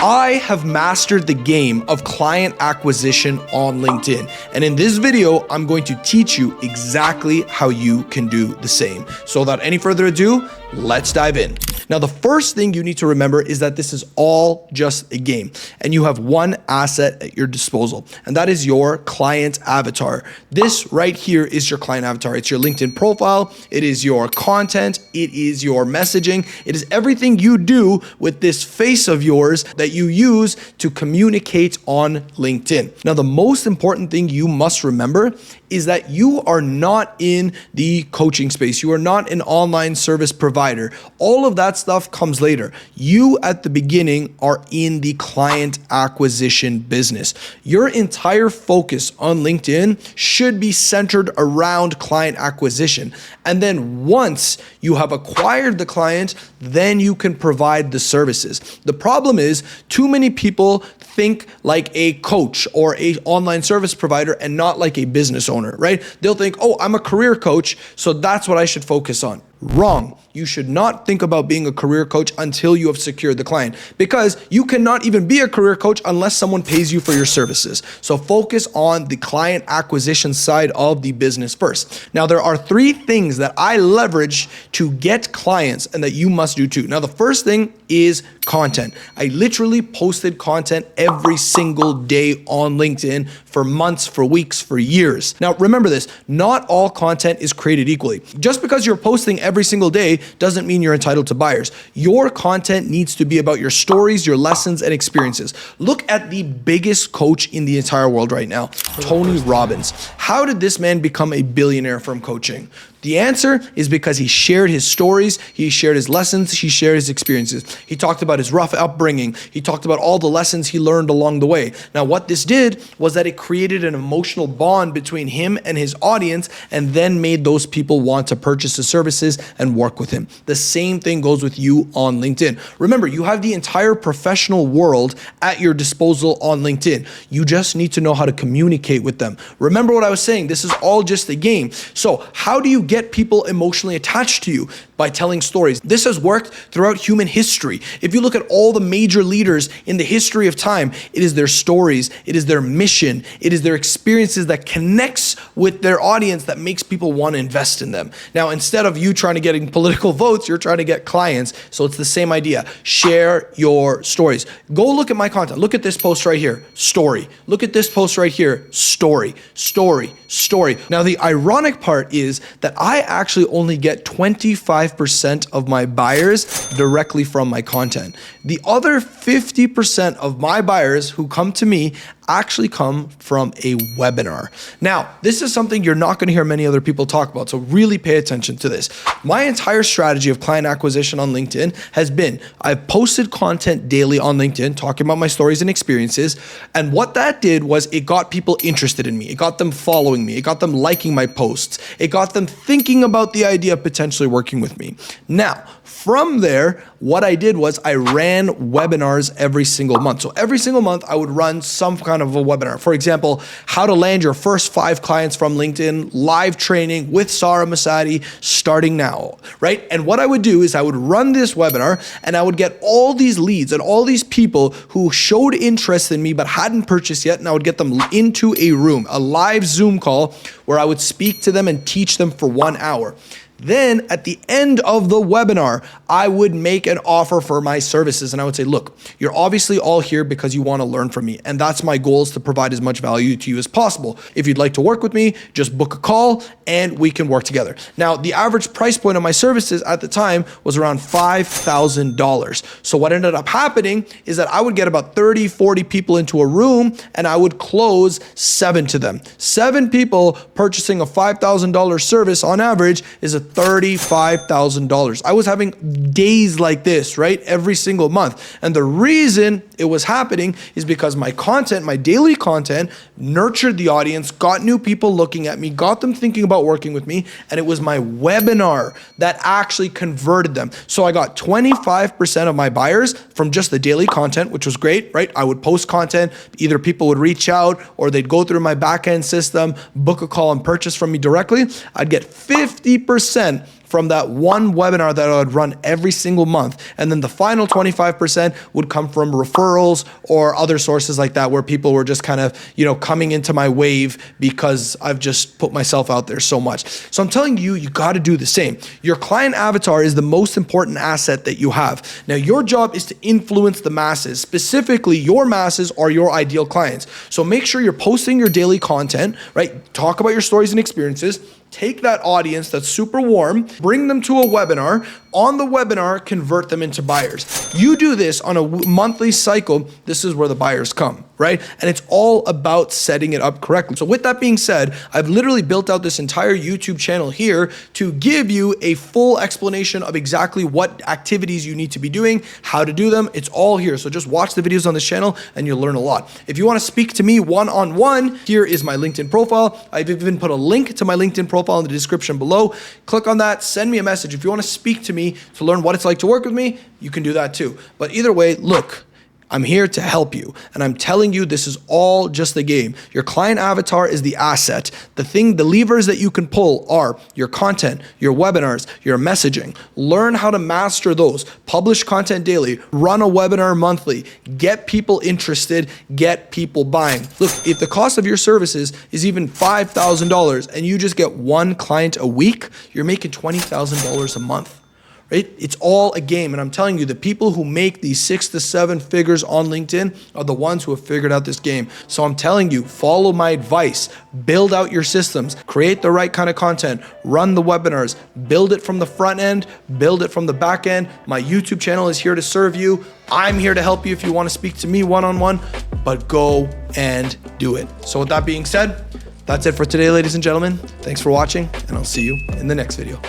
I have mastered the game of client acquisition on LinkedIn. And in this video, I'm going to teach you exactly how you can do the same. So without any further ado, let's dive in. Now, the first thing you need to remember is that this is all just a game and you have one asset at your disposal, and that is your client avatar. This right here is your client avatar. It's your LinkedIn profile. It is your content. It is your messaging. It is everything you do with this face of yours that you use to communicate on LinkedIn. Now, the most important thing you must remember is that you are not in the coaching space. You are not an online service provider. All of that stuff comes later. You at the beginning are in the client acquisition business. Your entire focus on LinkedIn should be centered around client acquisition. And then once you have acquired the client, then you can provide the services. The problem is too many people think like a coach or a online service provider and not like a business owner, right? They'll think, oh, I'm a career coach, so that's what I should focus on. Wrong. You should not think about being a career coach until you have secured the client, because you cannot even be a career coach unless someone pays you for your services. So focus on the client acquisition side of the business first. Now, there are three things that I leverage to get clients and that you must do too. Now, the first thing is content. I literally posted content every single day on LinkedIn for months, for weeks, for years. Now, remember this, not all content is created equally. Just because you're posting every single day doesn't mean you're entitled to buyers. Your content needs to be about your stories, your lessons, and experiences. Look at the biggest coach in the entire world right now, Tony Robbins. How did this man become a billionaire from coaching? The answer is because he shared his stories, he shared his lessons, he shared his experiences. He talked about his rough upbringing. He talked about all the lessons he learned along the way. Now, what this did was that it created an emotional bond between him and his audience, and then made those people want to purchase his services and work with him. The same thing goes with you on LinkedIn. Remember, you have the entire professional world at your disposal on LinkedIn. You just need to know how to communicate with them. Remember what I was saying, this is all just a game. So how do you get people emotionally attached to you? By telling stories. This has worked throughout human history. If you look at all the major leaders in the history of time, it is their stories, it is their mission, it is their experiences that connects with their audience that makes people want to invest in them. Now, instead of you trying to get political votes, you're trying to get clients. So it's the same idea. Share your stories. Go look at my content. Look at this post right here, story. Look at this post right here, story, story, story. Now, the ironic part is that I actually only get 25% of my buyers directly from my content. The other 50% of my buyers who come to me actually come from a webinar. Now, this is something you're not going to hear many other people talk about, so really pay attention to this. My entire strategy of client acquisition on LinkedIn has been, I've posted content daily on LinkedIn talking about my stories and experiences, and what that did was it got people interested in me. It got them following me. It got them liking my posts. It got them thinking about the idea of potentially working with me. Now, from there, what I did was I ran webinars every single month. So every single month I would run some kind of a webinar. For example, how to land your first 5 clients from LinkedIn, live training with Sarah Masadi starting now, right? And what I would do is I would run this webinar and I would get all these leads and all these people who showed interest in me but hadn't purchased yet, and I would get them into a room, a live Zoom call where I would speak to them and teach them for 1 hour. Then at the end of the webinar, I would make an offer for my services, and I would say, look, you're obviously all here because you want to learn from me, and that's my goal, is to provide as much value to you as possible. If you'd like to work with me, just book a call and we can work together. Now, the average price point of my services at the time was around $5,000. So what ended up happening is that I would get about 30, 40 people into a room and I would close 7 to them. 7 people purchasing a $5,000 service on average is a $35,000. I was having days like this, right? Every single month. And the reason it was happening is because my content, my daily content, nurtured the audience, got new people looking at me, got them thinking about working with me, and it was my webinar that actually converted them. So I got 25% of my buyers from just the daily content, which was great, right? I would post content, either people would reach out or they'd go through my backend system, book a call and purchase from me directly. I'd get 50% from that one webinar that I would run every single month. And then the final 25% would come from referrals or other sources like that, where people were just kind of, coming into my wave because I've just put myself out there so much. So I'm telling you, you got to do the same. Your client avatar is the most important asset that you have. Now, your job is to influence the masses. Specifically, your masses are your ideal clients. So make sure you're posting your daily content, right? Talk about your stories and experiences. Take that audience that's super warm, bring them to a webinar. On the webinar, convert them into buyers. You do this on a monthly cycle. This is where the buyers come, right? And it's all about setting it up correctly. So with that being said, I've literally built out this entire YouTube channel here to give you a full explanation of exactly what activities you need to be doing, how to do them. It's all here. So just watch the videos on this channel and you'll learn a lot. If you want to speak to me one-on-one, here is my LinkedIn profile. I've even put a link to my LinkedIn profile in the description below. Click on that, send me a message. If you want to speak to me to learn what it's like to work with me, you can do that too. But either way, look, I'm here to help you. And I'm telling you, this is all just the game. Your client avatar is the asset. The levers that you can pull are your content, your webinars, your messaging. Learn how to master those. Publish content daily, run a webinar monthly, get people interested, get people buying. Look, if the cost of your services is even $5,000 and you just get one client a week, you're making $20,000 a month. Right? It's all a game. And I'm telling you, the people who make these 6 to 7 figures on LinkedIn are the ones who have figured out this game. So I'm telling you, follow my advice, build out your systems, create the right kind of content, run the webinars, build it from the front end, build it from the back end. My YouTube channel is here to serve you. I'm here to help you if you want to speak to me one-on-one, but go and do it. So with that being said, that's it for today, ladies and gentlemen. Thanks for watching, and I'll see you in the next video.